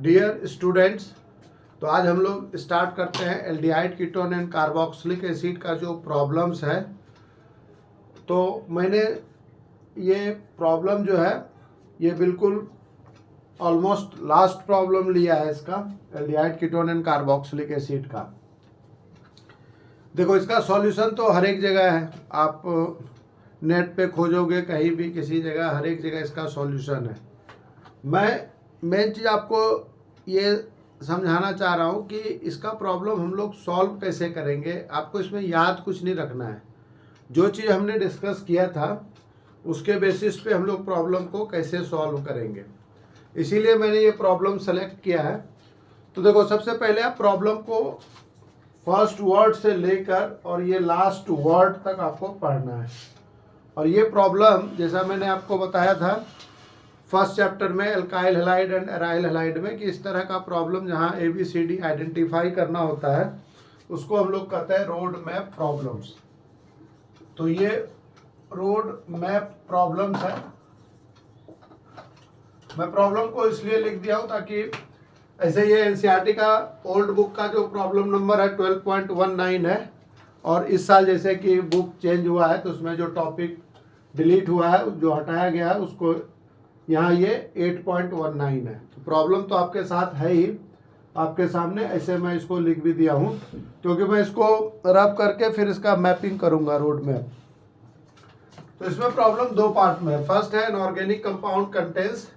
Dear students, तो आज हम लोग स्टार्ट करते हैं aldehyde ketone and carboxylic acid का जो प्रॉब्लम्स है। तो मैंने ये प्रॉब्लम जो है ये बिल्कुल ऑलमोस्ट लास्ट प्रॉब्लम लिया है इसका, aldehyde ketone and carboxylic acid का। देखो, इसका सॉल्यूशन तो हर एक जगह है, आप नेट पे खोजोगे कहीं भी किसी जगह, हर एक जगह इसका सॉल्यूशन है। मैं मेन चीज़ आपको ये समझाना चाह रहा हूँ कि इसका प्रॉब्लम हम लोग सॉल्व कैसे करेंगे। आपको इसमें याद कुछ नहीं रखना है, जो चीज़ हमने डिस्कस किया था उसके बेसिस पे हम लोग प्रॉब्लम को कैसे सॉल्व करेंगे, इसीलिए मैंने ये प्रॉब्लम सेलेक्ट किया है। तो देखो, सबसे पहले आप प्रॉब्लम को फर्स्ट वर्ड से लेकर और ये लास्ट वर्ड तक आपको पढ़ना है। और ये प्रॉब्लम जैसा मैंने आपको बताया था फर्स्ट चैप्टर में alkyl halide and aryl halide में कि इस तरह का प्रॉब्लम जहाँ ABCD आइडेंटिफाई करना होता है उसको हम लोग कहते हैं रोड मैप प्रॉब्लम्स। तो ये रोड मैप प्रॉब्लम्स है। मैं प्रॉब्लम को इसलिए लिख दिया हूँ ताकि ऐसे ये NCERT का ओल्ड बुक का जो प्रॉब्लम नंबर है 12.19 है, और इस साल जैसे कि बुक चेंज हुआ है तो उसमें जो टॉपिक डिलीट हुआ है, जो हटाया गया है, उसको यहाँ ये 8.19 है। तो प्रॉब्लम तो आपके साथ है ही, आपके सामने, ऐसे मैं इसको लिख भी दिया हूँ क्योंकि मैं इसको रब करके फिर इसका मैपिंग करूँगा रोड मैप। तो इसमें प्रॉब्लम दो पार्ट में है। फर्स्ट है, an organic compound contains,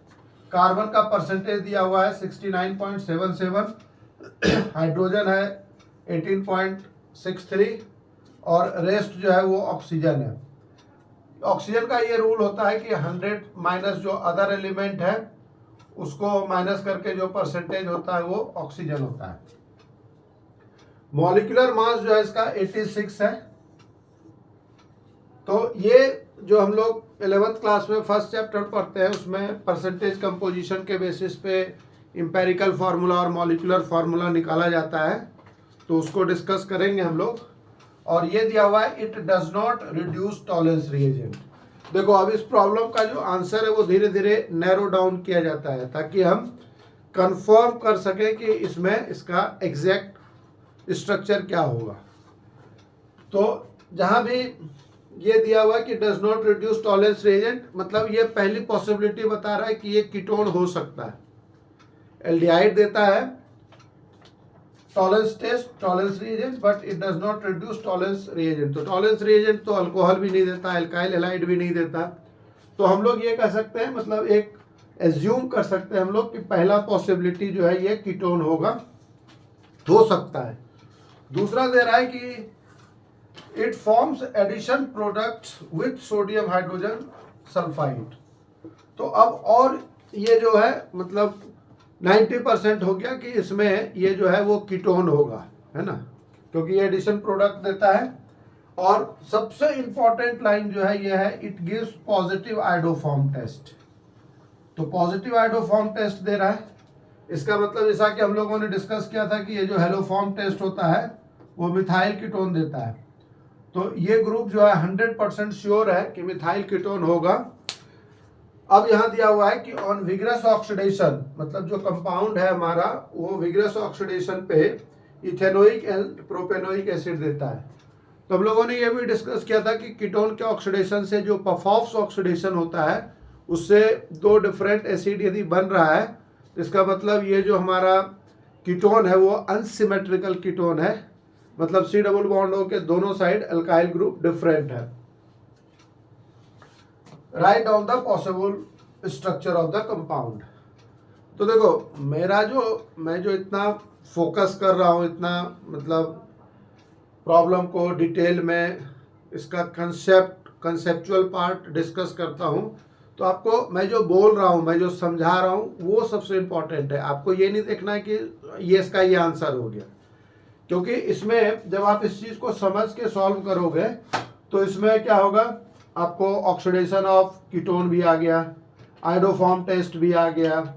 carbon का परसेंटेज दिया हुआ है 69.77, हाइड्रोजन है 18.63 और रेस्ट जो है वो ऑक्सीजन है। ऑक्सीजन का ये रूल होता है कि 100 माइनस जो अदर एलिमेंट है उसको माइनस करके जो परसेंटेज होता है वो ऑक्सीजन होता है। मॉलिक्यूलर मास जो है इसका 86 है। तो ये जो हम लोग 11th क्लास में फर्स्ट चैप्टर पढ़ते हैं उसमें परसेंटेज कंपोजिशन के बेसिस पे इंपेरिकल फार्मूला और मॉलिक्यूलर फार्मूला निकाला जाता है, तो उसको डिस्कस करेंगे हम लोग। और ये दिया हुआ है, it does not reduce tolerance reagent. देखो, अब इस प्रॉब्लम का जो आंसर है वो धीरे धीरे नैरो डाउन किया जाता है ताकि हम कंफर्म कर सकें कि इसमें इसका एग्जैक्ट स्ट्रक्चर क्या होगा। तो जहां भी ये दिया हुआ है कि does not reduce tolerance reagent, मतलब ये पहली पॉसिबिलिटी बता रहा है कि ये कीटोन हो सकता है। एल्डिहाइड देता है tolerance test, tolerance reagent, but it does not reduce tolerance reagent. तो टॉलरेंस रिएजेंट तो अल्कोहल भी नहीं देता, एल्काइल हैलाइड भी नहीं देता। तो हम लोग ये कह सकते हैं, मतलब एक एज्यूम कर सकते हैं हम लोग कि पहला पॉसिबिलिटी जो है ये कीटोन होगा, हो सकता है। दूसरा दे रहा है कि it forms addition products with sodium hydrogen sulphide. तो अब और ये जो है मतलब 90% हो गया कि इसमें ये जो है वो कीटोन होगा, है ना, क्योंकि ये एडिशन प्रोडक्ट देता है। और सबसे इंपॉर्टेंट लाइन जो है ये है, it gives positive iodoform test. तो पॉजिटिव आयोडोफॉर्म टेस्ट दे रहा है। इसका मतलब जैसा कि हम लोगों ने डिस्कस किया था कि ये जो हेलोफॉर्म टेस्ट होता है वो मिथाइल कीटोन देता है। तो ये ग्रुप जो है 100% श्योर है कि मिथाइल कीटोन होगा। अब यहाँ दिया हुआ है कि ऑन विग्रस ऑक्सीडेशन, मतलब जो कंपाउंड है हमारा वो विग्रस ऑक्सीडेशन पे इथेनोइक एंड प्रोपेनोइक एसिड देता है। तो हम लोगों ने ये भी डिस्कस किया था कि कीटोन के ऑक्सीडेशन से जो पफॉक्स ऑक्सीडेशन होता है उससे दो डिफरेंट एसिड यदि बन रहा है, इसका मतलब ये जो हमारा कीटोन है वो अनसिमेट्रिकल कीटोन है, मतलब C डबल बॉन्ड हो के दोनों साइड अल्काइल ग्रुप डिफरेंट है। Write down the possible structure of the compound. तो देखो, मैं जो इतना फोकस कर रहा हूँ, इतना मतलब प्रॉब्लम को डिटेल में इसका कंसेप्चुअल पार्ट डिस्कस करता हूँ, तो आपको मैं जो बोल रहा हूँ, मैं जो समझा रहा हूँ वो सबसे इम्पोर्टेंट है। आपको ये नहीं देखना है कि ये इसका ये आंसर हो गया, क्योंकि इसमें जब आप इस चीज़ को समझ के सॉल्व करोगे तो इसमें क्या होगा, आपको ऑक्सीडेशन ऑफ कीटोन भी आ गया, आयोडोफॉर्म टेस्ट भी आ गया,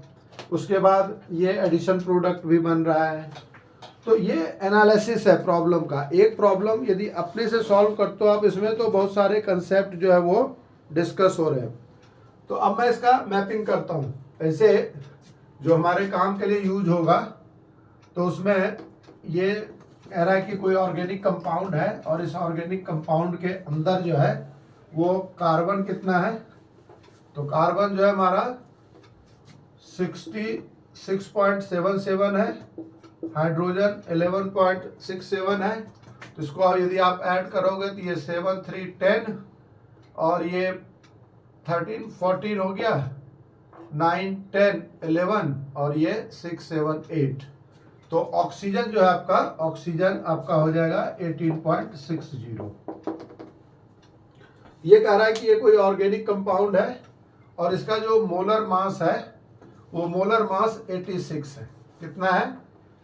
उसके बाद ये एडिशन प्रोडक्ट भी बन रहा है। तो ये एनालिसिस है प्रॉब्लम का। एक प्रॉब्लम यदि अपने से सॉल्व करते हो आप, इसमें तो बहुत सारे कंसेप्ट जो है वो डिस्कस हो रहे हैं। तो अब मैं इसका मैपिंग करता हूँ। ऐसे जो हमारे काम के लिए यूज होगा, तो उसमें ये कह रहा है कि कोई ऑर्गेनिक कंपाउंड है और इस ऑर्गेनिक कंपाउंड के अंदर जो है वो कार्बन कितना है, तो कार्बन जो है हमारा 66.77 है, हाइड्रोजन 11.67 है। तो इसको यदि आप ऐड करोगे तो ये 7 3 10 और ये 13 14 हो गया, 9 10 11 और ये 6 7 8। तो ऑक्सीजन जो है आपका, ऑक्सीजन आपका हो जाएगा 18.60। ये कह रहा है कि ये कोई ऑर्गेनिक कंपाउंड है और इसका जो मोलर मास है वो मोलर मास 86 है। कितना है?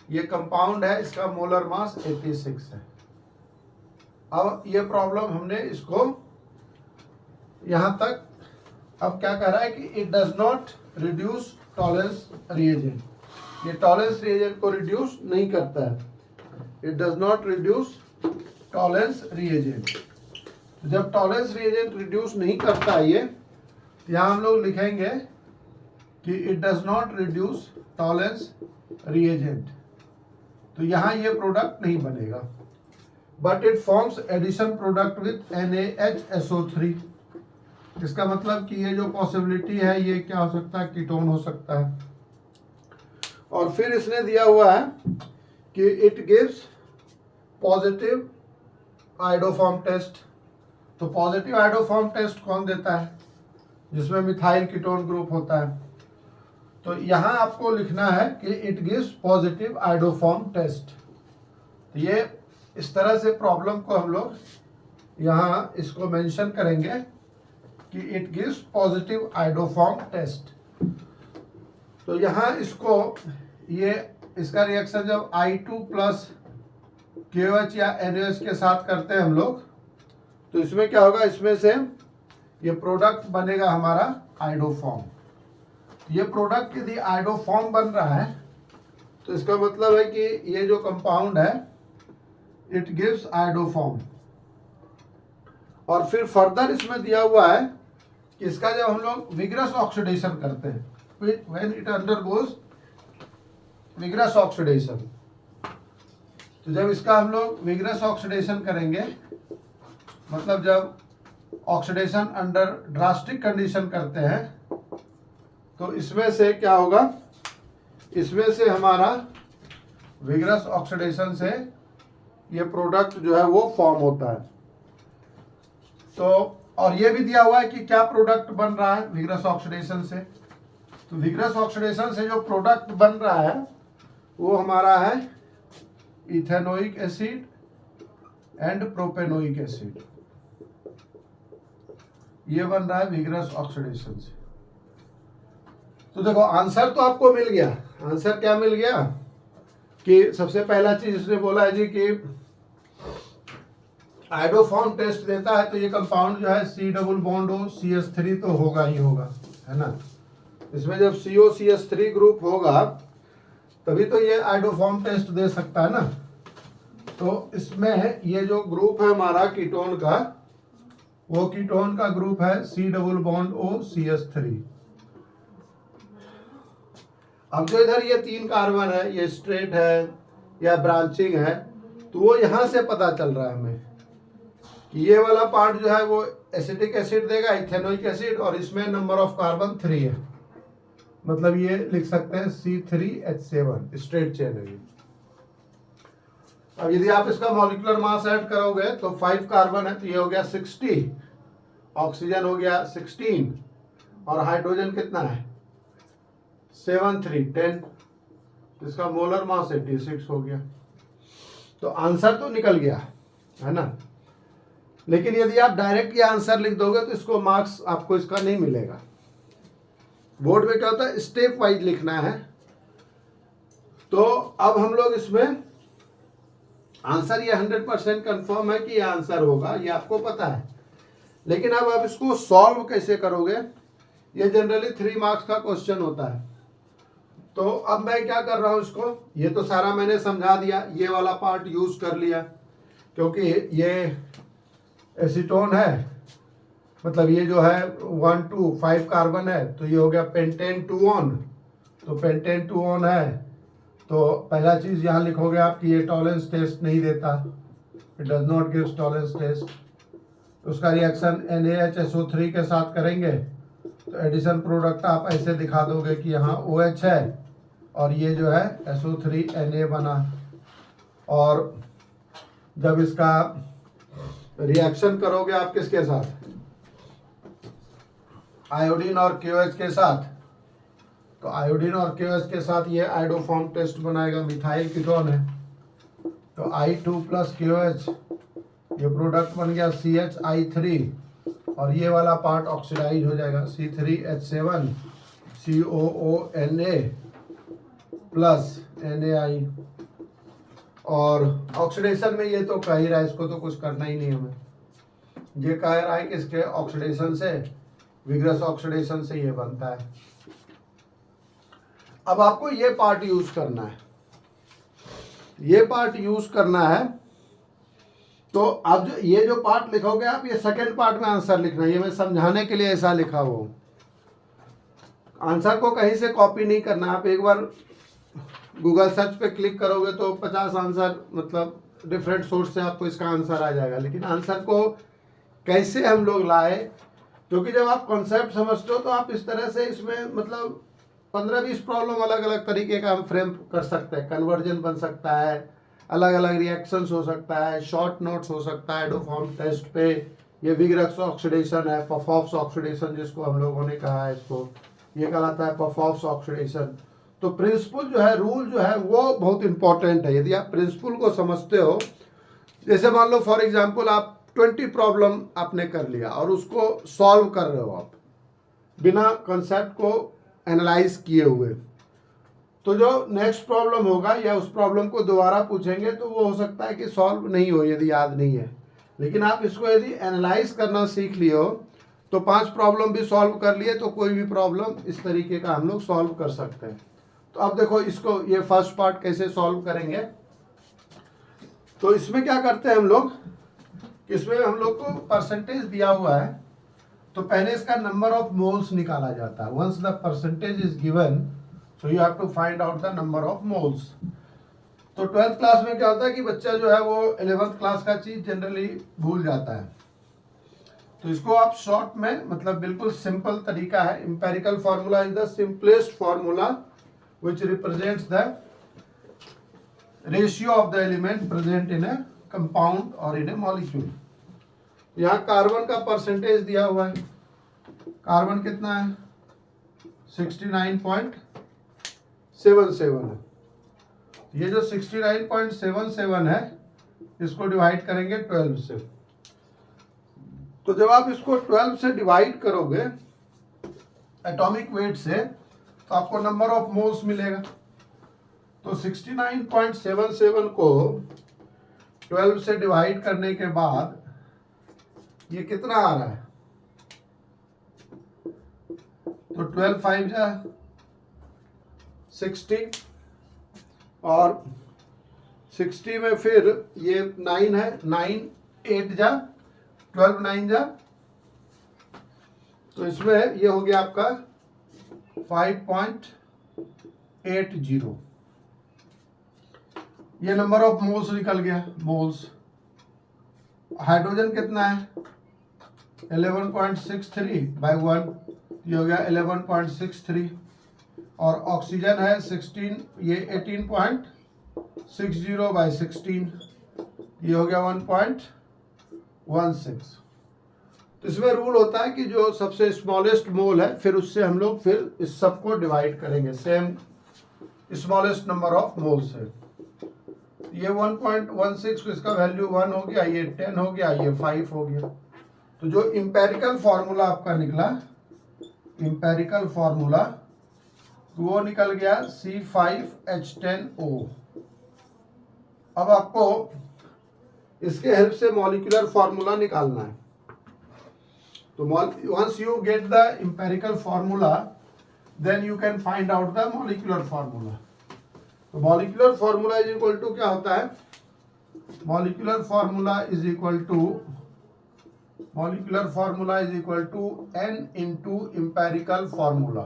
ये कंपाउंड है, इसका मोलर मास 86 है। अब ये प्रॉब्लम हमने इसको यहां तक, अब क्या कह रहा है कि it does not reduce tolerance reagent, ये टॉलरेंस रिएजेंट को रिड्यूस नहीं करता है, it does not reduce tolerance reagent. जब टॉलरेंस रिएजेंट रिड्यूस नहीं करता है ये, यहाँ हम लोग लिखेंगे कि it does not reduce tolerance reagent, तो यहाँ ये प्रोडक्ट नहीं बनेगा। But it forms addition product with NaHSO3। इसका मतलब कि ये जो पॉसिबिलिटी है ये क्या हो सकता है, कीटोन हो सकता है। और फिर इसने दिया हुआ है कि it gives positive iodoform test. तो पॉजिटिव आयोडोफॉर्म टेस्ट कौन देता है? जिसमें मिथाइल कीटोन ग्रुप होता है। तो यहाँ आपको लिखना है कि it gives positive iodoform test. तो ये इस तरह से प्रॉब्लम को हम लोग यहाँ इसको मेंशन करेंगे कि it gives positive iodoform test. तो यहाँ इसको ये इसका रिएक्शन जब I2 प्लस KOH या NaOH के साथ करते हैं हम लोग, तो इसमें क्या होगा, इसमें से ये प्रोडक्ट बनेगा हमारा आयोडोफॉर्म। ये प्रोडक्ट यदि आयोडोफॉर्म बन रहा है तो इसका मतलब है कि ये जो कंपाउंड है इट गिव्स आयोडोफॉर्म। और फिर फर्दर इसमें दिया हुआ है कि इसका जब हम लोग विग्रस ऑक्सीडेशन करते हैं, when it undergoes vigorous oxidation, तो जब इसका हम लोग विग्रस ऑक्सीडेशन करेंगे, मतलब जब ऑक्सीडेशन अंडर ड्रास्टिक कंडीशन करते हैं, तो इसमें से क्या होगा, इसमें से हमारा विग्रस ऑक्सीडेशन से ये प्रोडक्ट जो है वो फॉर्म होता है। तो और ये भी दिया हुआ है कि क्या प्रोडक्ट बन रहा है विग्रस ऑक्सीडेशन से। तो विग्रस ऑक्सीडेशन से जो प्रोडक्ट बन रहा है वो हमारा है ethanoic acid and propanoic acid, ये बन रहा है विग्रस ऑक्सीडेशन से। तो देखो आंसर तो आपको मिल गया। आंसर क्या मिल गया कि सबसे पहला चीज इसने बोला है जी कि आयोडोफॉर्म टेस्ट देता है तो ये कंपाउंड जो है C डबल बॉन्ड हो CH3 तो होगा ही होगा, है ना। इसमें जब COCH3 ग्रुप होगा तभी तो ये आयोडोफॉर्म टेस्ट दे सकता है ना। तो इसमें ये जो ग्रुप है हमारा कीटोन का, वो कीटोन का ग्रुप है C double bond O CH3। अब जो इधर ये 3 कार्बन है, ये स्ट्रेट है या ब्रांचिंग है, तो वो यहां से पता चल रहा है हमें कि ये वाला पार्ट जो है वो एसिटिक एसिड देगा, इथेनोइक एसिड, और इसमें नंबर ऑफ कार्बन 3 है, मतलब ये लिख सकते हैं C3H7 स्ट्रेट चेन है। अब यदि आप इसका मॉलिक्यूलर मास ऐड करोगे तो 5 कार्बन है तो ये हो गया 60, ऑक्सीजन हो गया 16 और हाइड्रोजन कितना है 7 3 10, इसका मोलर मास 86 हो गया। तो आंसर तो निकल गया, है ना। लेकिन यदि आप डायरेक्ट ये आंसर लिख दोगे तो इसको मार्क्स आपको इसका नहीं मिलेगा। बोर्ड में क्या होता है, स्टेप वाइज लिखना है। तो अब हम लोग इसमें आंसर ये 100% कंफर्म है कि ये आंसर होगा, ये आपको पता है। लेकिन अब आप इसको सॉल्व कैसे करोगे, ये जनरली 3 मार्क्स का क्वेश्चन होता है। तो अब मैं क्या कर रहा हूं, इसको ये तो सारा मैंने समझा दिया, ये वाला पार्ट यूज कर लिया क्योंकि ये एसीटोन है, मतलब ये जो है 1 2 5 कार्बन है तो ये हो गया पेंटेन 2 ऑन, तो पेंटेन 2 ऑन है, तो पहला चीज़ यहाँ लिखोगे आप कि ये टॉलरेंस टेस्ट नहीं देता, it does not gives tolerance test. उसका रिएक्शन NaHSO3 के साथ करेंगे तो एडिशन प्रोडक्ट आप ऐसे दिखा दोगे कि यहाँ OH है और ये जो है SO3Na बना। और जब इसका रिएक्शन करोगे आप किसके साथ, आयोडीन और KOH के साथ, तो आयोडीन और KOH के साथ ये आयोडोफॉर्म टेस्ट बनाएगा, मिथाइल कीटोन है, तो I2 प्लस KOH, ये प्रोडक्ट बन गया CHI3 और ये वाला पार्ट ऑक्सीडाइज हो जाएगा C3H7 COONA प्लस NaI। और ऑक्सीडेशन में ये तो कह ही रहा है, इसको तो कुछ करना ही नहीं हमें, ये कह रहा है कि इसके ऑक्सीडेशन से, विग्रस ऑक्सीडेशन से ये बनता है। अब आपको ये पार्ट यूज करना है, ये पार्ट यूज करना है। तो अब जो ये जो पार्ट लिखोगे आप, ये सेकंड पार्ट में आंसर लिखना है, ये मैं समझाने के लिए ऐसा लिखा हो, आंसर को कहीं से कॉपी नहीं करना। आप एक बार गूगल सर्च पे क्लिक करोगे तो 50 आंसर, मतलब डिफरेंट सोर्स से आपको इसका आंसर आ जाएगा, लेकिन आंसर को कैसे हम लोग लाए, क्योंकि जब आप कॉन्सेप्ट समझते हो तो आप इस तरह से इसमें मतलब 15-20 प्रॉब्लम अलग अलग तरीके का हम फ्रेम कर सकते हैं। कन्वर्जन बन सकता है, अलग अलग रिएक्शंस हो सकता है, शॉर्ट नोट्स हो सकता है आयोडोफॉर्म टेस्ट पे, ये विग्रस ऑक्सीडेशन है, पफॉक्स ऑक्सीडेशन जिसको हम लोगों ने कहा है, इसको ये कहलाता है पफॉक्स ऑक्सीडेशन। तो प्रिंसिपल जो है, रूल जो है वो बहुत इंपॉर्टेंट है। यदि आप प्रिंसिपल को समझते हो, जैसे मान लो फॉर एग्जांपल आप 20 प्रॉब्लम आपने कर लिया और उसको सॉल्व कर रहे हो आप बिना कॉन्सेप्ट को एनालाइज किए हुए, तो जो नेक्स्ट प्रॉब्लम होगा या उस प्रॉब्लम को दोबारा पूछेंगे तो वो हो सकता है कि सॉल्व नहीं हो यदि याद नहीं है। लेकिन आप इसको यदि एनालाइज करना सीख लिए हो तो 5 प्रॉब्लम भी सॉल्व कर लिए तो कोई भी प्रॉब्लम इस तरीके का हम लोग सॉल्व कर सकते हैं। तो अब देखो इसको, ये फर्स्ट पार्ट कैसे सॉल्व करेंगे। तो इसमें क्या करते हैं हम लोग, इसमें हम लोग को परसेंटेज दिया हुआ है, तो पहले इसका नंबर ऑफ मोल्स निकाला जाता है। Once the percentage is given, so you have to find out the number of moles. तो 12th क्लास में क्या होता है कि बच्चा जो है वो 11th क्लास का चीज जनरली भूल जाता है, तो इसको आप शॉर्ट में, मतलब बिल्कुल सिंपल तरीका है। Empirical formula is the simplest formula which represents the ratio of the element present in a compound or in a molecule। यहाँ कार्बन का परसेंटेज दिया हुआ है, कार्बन कितना है 69.77 है। ये जो 69.77 है इसको डिवाइड करेंगे 12 से। तो जब आप इसको 12 से डिवाइड करोगे एटॉमिक वेट से तो आपको नंबर ऑफ मोल्स मिलेगा। तो 69.77 को 12 से डिवाइड करने के बाद ये कितना आ रहा है, तो 12 5 जा 60 और 60 में फिर ये 9 है, 9 8 जा 12 9 जा, तो इसमें ये हो गया आपका 5.80। ये नंबर ऑफ मोल्स निकल गया, मोल्स। हाइड्रोजन कितना है 11.63 बाय 1, ये हो गया 11.63। और ऑक्सीजन है 16, ये 18.60 बाय 16, ये हो गया 1.16। तो इसमें रूल होता है कि जो सबसे स्मॉलेस्ट मोल है फिर उससे हम लोग फिर इस सब को डिवाइड करेंगे same smallest number of mole से। ये 1.16 इसका वैल्यू 1 हो गया, ये 10 हो गया, ये 5 हो गया। तो जो इंपेरिकल फार्मूला आपका निकला, इंपेरिकल फार्मूला वो निकल गया C5H10O। अब आपको इसके हेल्प से मॉलिक्यूलर फार्मूला निकालना है। तो once you get the empirical formula, then you can find out the molecular formula। तो molecular formula is equal to क्या होता है, molecular formula is equal to n into empirical formula।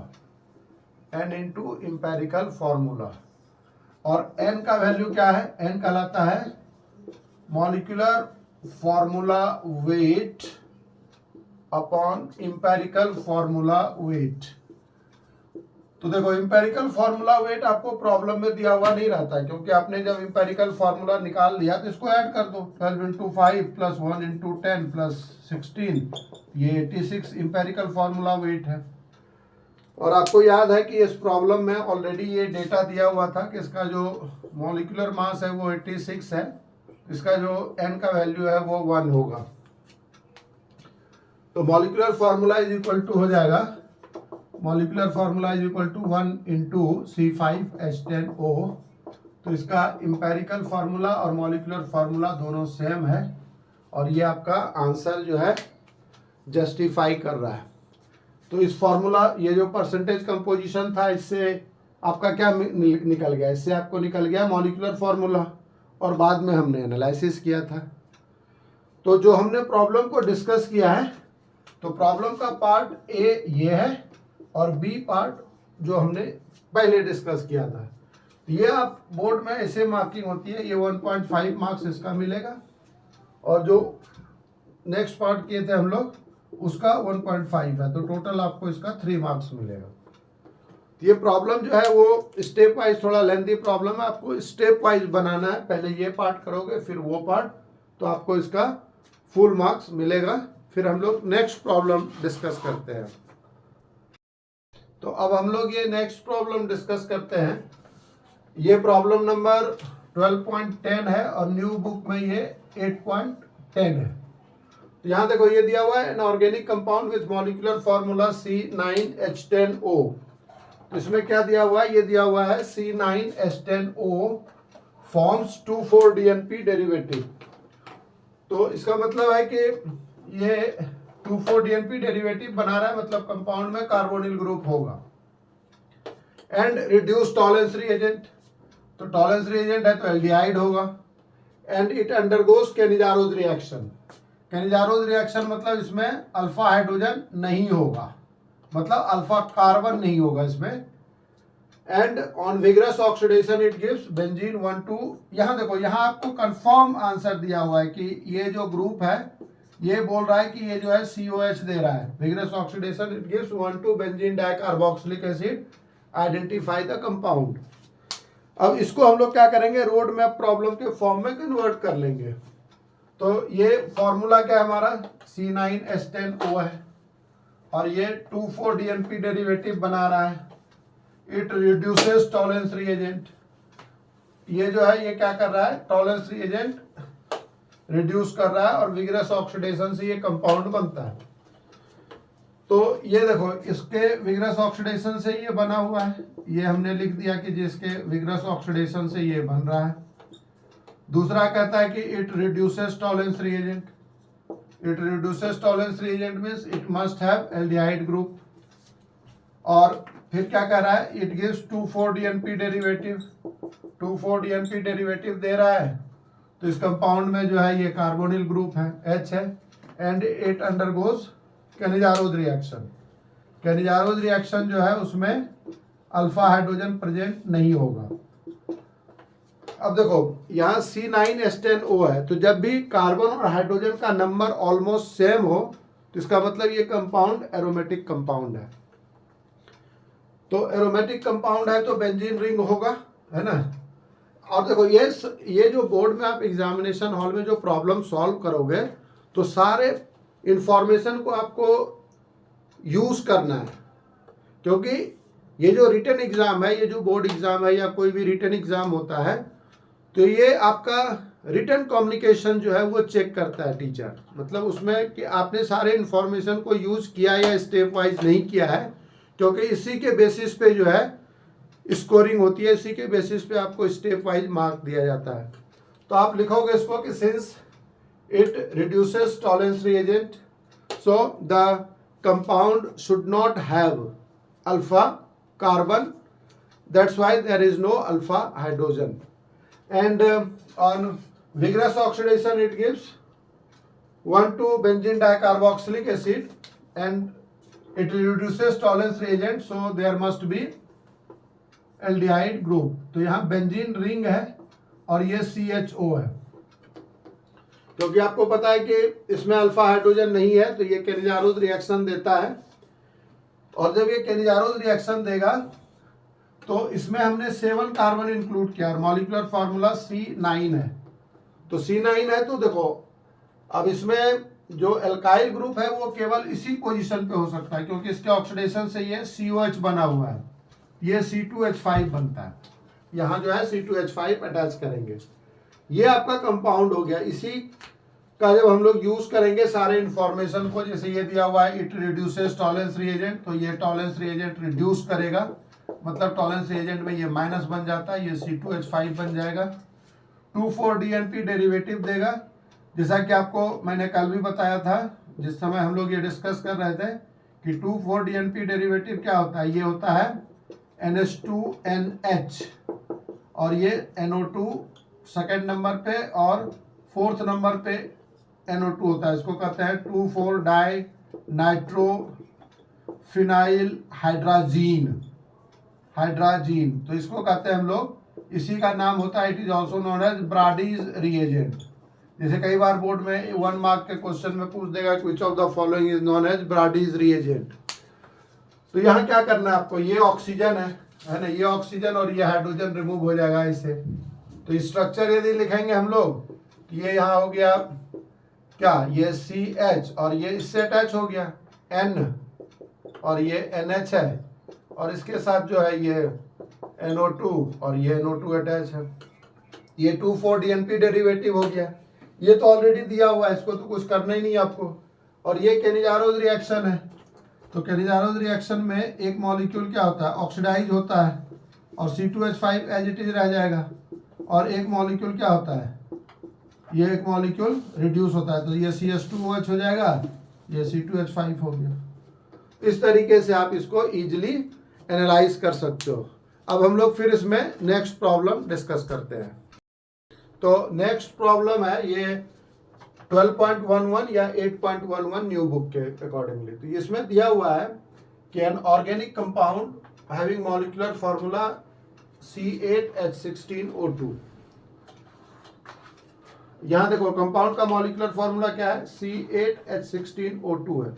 n into empirical formula, और n का value क्या है, n कहलाता है molecular formula weight upon empirical formula wait. तो देखो इम्पेरिकल फॉर्मूला वेट आपको प्रॉब्लम में दिया हुआ नहीं रहता, क्योंकि आपने जब इम्पेरिकल फॉर्मूला निकाल लिया तो इसको ऐड कर दो, 12 इंटू 5 प्लस 1 इंटू 10 प्लस 16, ये 86 इम्पेरिकल फॉर्मूला वेट है। और आपको याद है कि इस प्रॉब्लम में ऑलरेडी ये डेटा दिया हुआ था कि इसका जो मॉलिक्यूलर मास है वो 86 है, इसका जो n का वैल्यू है वो 1 होगा। तो molecular formula is equal to हो जाएगा, molecular formula is equal to 1 into C5H10O। तो इसका इम्पेरिकल फार्मूला और मॉलिक्यूलर फार्मूला दोनों सेम है, और ये आपका आंसर जो है जस्टिफाई कर रहा है। तो इस फार्मूला, ये जो परसेंटेज कंपोजिशन था, इससे आपका क्या निकल गया, इससे आपको निकल गया मॉलिक्यूलर फार्मूला, और बाद में हमने एनालिसिस किया था। तो जो हमने प्रॉब्लम को डिस्कस किया है, तो प्रॉब्लम का पार्ट ए ये है और बी पार्ट जो हमने पहले डिस्कस किया था। तो ये आप बोर्ड में ऐसे मार्किंग होती है, ये 1.5 मार्क्स इसका मिलेगा, और जो नेक्स्ट पार्ट किए थे हम लोग उसका 1.5 है, तो टोटल आपको इसका 3 मार्क्स मिलेगा। ये प्रॉब्लम जो है वो स्टेप वाइज, थोड़ा लेंथी प्रॉब्लम है, आपको स्टेप वाइज बनाना है, पहले ये पार्ट करोगे फिर वो पार्ट, तो आपको इसका फुल मार्क्स मिलेगा। फिर हम लोग नेक्स्ट प्रॉब्लम डिस्कस करते हैं। तो अब हम लोग ये नेक्स्ट प्रॉब्लम डिस्कस करते हैं। ये प्रॉब्लम नंबर 12.10 है और न्यू बुक में ये 8.10 है। तो यहाँ देखो ये दिया हुआ है, an organic compound with molecular formula C9H10O। तो इसमें क्या दिया हुआ है, ये दिया हुआ है C9H10O फॉर्म्स 2,4-DNP डेरिवेटिव। तो इसका मतलब है कि ये 2,4-DNP डेरिवेटिव बना रहा है, मतलब कंपाउंड में कार्बोनिल ग्रुप होगा। एंड रिड्यूस टॉलेंस रिएजेंट, तो टॉलेंस रिएजेंट है तो एल्डिहाइड होगा। And it undergoes Cannizzaro's reaction, Cannizzaro's reaction मतलब इसमें अल्फा हाइड्रोजन नहीं होगा, मतलब अल्फा कार्बन नहीं होगा इसमें। And on vigorous oxidation it gives benzene 1,2। यहाँ देखो, यहाँ आपको कंफर्म आंसर दिया हुआ है कि ये जो ग्रुप है ये बोल रहा है कि ये जो है COH दे रहा है। Vigorous oxidation it gives 1,2 benzene dicarboxylic acid, identify the compound. अब इसको हम लोग क्या करेंगे, रोड मैप प्रॉब्लम के फॉर्म में कन्वर्ट कर लेंगे। तो ये फॉर्मूला क्या है हमारा, C9H10O है, और ये 2,4-DNP डेरिवेटिव बना रहा है। इट रिड्यूसेस टॉलेंस रिएजेंट, ये जो है ये क्या कर रहा है, टॉलेंस रिएजेंट रिड्यूस कर रहा है, और विग्रस ऑक्सीडेशन से ये कंपाउंड बनता है। तो ये देखो इसके विग्रस ऑक्सीडेशन से ये बना हुआ है, ये हमने लिख दिया कि जिसके विग्रस ऑक्सीडेशन से ये बन रहा है। दूसरा कहता है कि it reduces Tollens reagent, it reduces Tollens reagent means it must have aldehyde group. और फिर क्या कह रहा है, it gives 2,4-DNP derivative, 2,4-DNP derivative दे रहा है, तो इस कंपाउंड में जो है ये कार्बोनिल ग्रुप है, H है। And it undergoes Cannizzaro's reaction, Cannizzaro's reaction जो है उसमें अल्फा हाइड्रोजन प्रेजेंट नहीं होगा। अब देखो यहाँ C9H10O है, तो जब भी कार्बन और हाइड्रोजन का नंबर ऑलमोस्ट सेम हो तो इसका मतलब ये कंपाउंड एरोमेटिक कंपाउंड है। तो एरोमेटिक कंपाउंड है तो बेंजीन रिंग होगा, है ना। और देखो ये जो बोर्ड में आप एग्जामिनेशन हॉल में जो प्रॉब्लम सॉल्व करोगे तो सारे इंफॉर्मेशन को आपको यूज करना है, क्योंकि ये जो रिटन एग्जाम है, ये जो बोर्ड एग्जाम है या कोई भी रिटन एग्जाम होता है, तो ये आपका रिटन कम्युनिकेशन जो है वो चेक करता है टीचर, मतलब उसमें कि आपने सारे इंफॉर्मेशन को यूज किया या स्टेप वाइज नहीं किया है, क्योंकि इसी के बेसिस पे जो है स्कोरिंग होती है, इसी के बेसिस पे आपको स्टेप वाइज मार्क दिया जाता है। तो आप लिखोगे इसको कि since it reduces Tollens reagent so the compound should not have alpha carbon, that's why there is no alpha hydrogen. And on vigorous oxidation it gives 1,2 benzene dicarboxylic acid and it reduces tolerance reagent, so there must be aldehyde group. तो यहाँ benzene ring है और ये CHO है, क्योंकि आपको पता है कि इसमें अल्फा हाइड्रोजन नहीं है, तो ये केनिजारोज रिएक्शन देता है। और जब ये केनिजारोज रिएक्शन देगा तो इसमें हमने 7 कार्बन इंक्लूड किया और मॉलिक्यूलर फार्मूला C9 है। तो C9 है, तो देखो अब इसमें जो एल्काइल ग्रुप है वो केवल इसी पोजीशन पे हो सकता है, क्योंकि इसके ऑक्सीडेशन से ये COH बना हुआ है, ये C2H5 बनता है। यहाँ जो है C2H5 अटैच करेंगे, ये आपका कंपाउंड हो गया। इसी का जब हम लोग यूज करेंगे सारे इंफॉर्मेशन को, जैसे ये दिया हुआ है इट रिड्यूसेस टॉलेंस रिएजेंट, तो ये टॉलेंस रिएजेंट रिड्यूस करेगा, मतलब टॉलेंस रिएजेंट में ये माइनस बन जाता है, ये C2H5 बन जाएगा। 2,4-DNP डेरिवेटिव देगा, जैसा कि आपको मैंने कल भी बताया था जिस समय हम लोग ये डिस्कस कर रहे थे कि 2,4-DNP डेरिवेटिव क्या होता है, ये होता है NH2NH और ये NO2 सेकेंड नंबर पे और फोर्थ नंबर पे NO2 होता है। इसको कहते हैं 2,4-डाई नाइट्रो फिनाइल हाइड्राजीन। तो इसको कहते हैं हम लोग, इसी का नाम होता है, it is also known as Brady's reagent. जैसे कई बार बोर्ड में 1 मार्क के क्वेश्चन में पूछ देगा which of the following is known as Brady's reagent. तो यहाँ क्या करना है आपको, ये ऑक्सीजन है ना, ये ऑक्सीजन और ये हाइड्रोजन रिमूव हो जाएगा इससे। तो स्ट्रक्चर यदि लिखेंगे हम लोग, ये यहाँ हो गया क्या, ये CH और ये इससे अटैच हो गया N और ये NH है और इसके साथ जो है ये NO2 और ये NO2 अटैच है। ये 2,4-DNP डेरिवेटिव हो गया, ये तो ऑलरेडी दिया हुआ है, इसको तो कुछ करना ही नहीं आपको। और ये केनिजारोज रिएक्शन है, तो केनिजारोज रिएक्शन में एक मॉलिक्यूल क्या होता है, ऑक्सीडाइज होता है और C2H5 एज इट इज रह जाएगा, और एक मॉलिक्यूल क्या होता है, ये एक मॉलिक्यूल रिड्यूस होता है, तो ये CH2OH हो जाएगा, ये C2H5 हो गया। इस तरीके से आप इसको इजीली एनालाइज कर सकते हो। अब हम लोग फिर इसमें नेक्स्ट प्रॉब्लम डिस्कस करते हैं। तो नेक्स्ट प्रॉब्लम है ये 12.11 या 8.11 न्यू बुक के अकॉर्डिंगली। तो इसमें दिया हुआ है कि an organic compound having molecular formula C8H16O2। यहां देखो कंपाउंड का मॉलिक्यूलर फार्मूला क्या है, C8H16O2 है।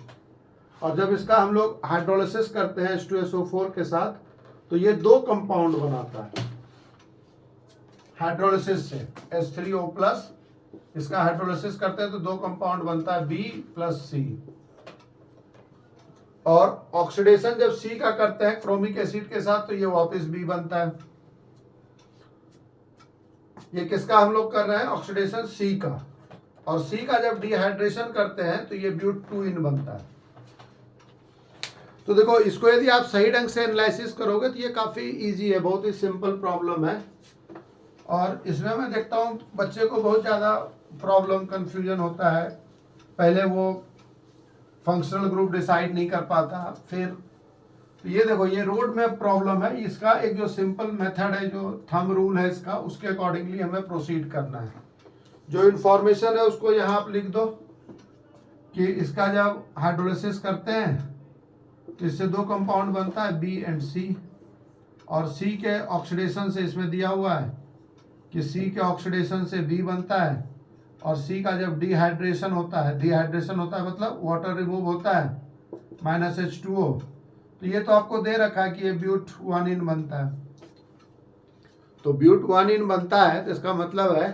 और जब इसका हम लोग हाइड्रोलिसिस करते हैं H2SO4 के साथ, तो ये 2 कंपाउंड बनाता है हाइड्रोलिसिस से, H3O+। इसका हाइड्रोलिसिस करते हैं तो 2 कंपाउंड बनता है B+C। और ऑक्सीडेशन जब C का करते हैं क्रोमिक एसिड के साथ, तो ये वापस B बनता है। ये किसका हम लोग कर रहे हैं, ऑक्सीडेशन C का। और C का जब डिहाइड्रेशन करते हैं तो ये ब्यूट-2-इन बनता है। तो देखो इसको यदि आप सही ढंग से एनालिसिस करोगे तो ये काफी इजी है, बहुत ही सिंपल प्रॉब्लम है। और इसमें मैं देखता हूँ बच्चे को बहुत ज़्यादा प्रॉब्लम कंफ्यूजन होता है, पहले वो फंक्शनल ग्रुप डिसाइड नहीं कर पाता। फिर ये देखो ये रोड मैप प्रॉब्लम है, इसका एक जो सिंपल मेथड है, जो थंब रूल है इसका, उसके अकॉर्डिंगली हमें प्रोसीड करना है। जो इन्फॉर्मेशन है उसको यहाँ आप लिख दो कि इसका जब हाइड्रोलिसिस करते हैं तो इससे 2 कंपाउंड बनता है B एंड C, और C के ऑक्सीडेशन से इसमें दिया हुआ है कि C के ऑक्सीडेशन से B बनता है, और C का जब डिहाइड्रेशन होता है मतलब वाटर रिमूव होता है -H2O, तो ये तो आपको दे रखा है कि ये ब्यूट-1-इन बनता है। तो ब्यूट-1-इन बनता है तो इसका मतलब है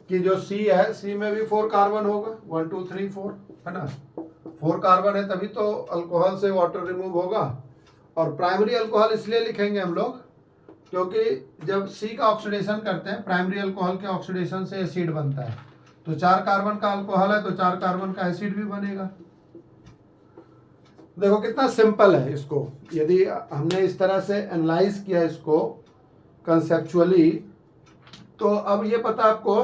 कि जो C है, C में भी 4 कार्बन होगा, 1 2 3 4 है ना, 4 कार्बन है, तभी तो अल्कोहल से वाटर रिमूव होगा। और प्राइमरी अल्कोहल इसलिए लिखेंगे हम लोग क्योंकि जब C का ऑक्सीडेशन करते हैं, प्राइमरी अल्कोहल के ऑक्सीडेशन से एसिड बनता है। तो 4 कार्बन का अल्कोहल है तो 4 कार्बन का एसिड भी बनेगा। देखो कितना सिंपल है। इसको यदि हमने इस तरह से एनालाइज किया इसको कंसेप्चुअली, तो अब ये पता आपको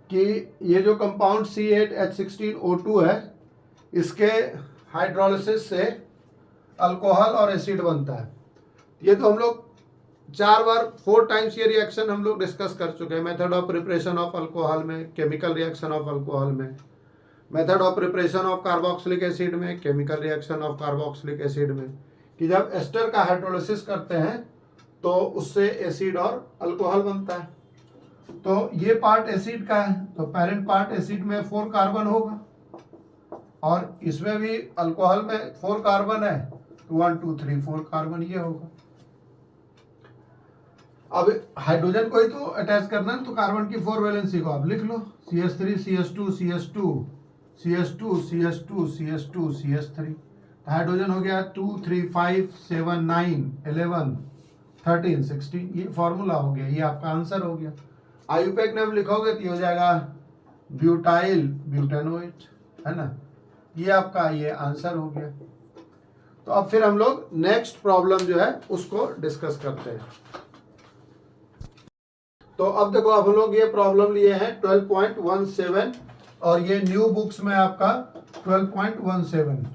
कि ये जो कंपाउंड C8H16O2 है, इसके हाइड्रोलिसिस से अल्कोहल और एसिड बनता है। ये तो हम लोग 4 टाइम्स ये रिएक्शन हम लोग डिस्कस कर चुके हैं, method of preparation of alcohol में, केमिकल रिएक्शन ऑफ अल्कोहल में, method of preparation of carboxylic acid में, chemical reaction of carboxylic acid में। कि जब एस्टर का हाइड्रोलिसिस करते हैं तो उससे एसिड और अल्कोहल बनता है। तो ये पार्ट एसिड का है, तो पेरेंट पार्ट एसिड में 4 कार्बन होगा, और इसमें भी अल्कोहल में 4 कार्बन है, तो 1 2 3 4 कार्बन ये होगा। अब हाइड्रोजन को ही तो अटैच करना है, तो कार्बन की 4 वैलेंसी को आप लिख लो, CH3 CH2 CH2 CH2 CH2 CH2 CH3। Hydrogen हो गया 2 3 5 7 9 11 13 16, ये फॉर्मूला हो गया, ये आपका आंसर हो गया। आयुपैक नाम लिखोगे तो ये हो जाएगा ब्यूटाइल ब्यूटेनोएट, है ना, ये आपका ये आंसर हो गया। तो अब फिर हम लोग नेक्स्ट प्रॉब्लम जो है उसको डिस्कस करते हैं। तो अब देखो, अब हम लोग ये प्रॉब्लम लिए हैं 12.17, और ये न्यू बुक्स में आपका 12.17।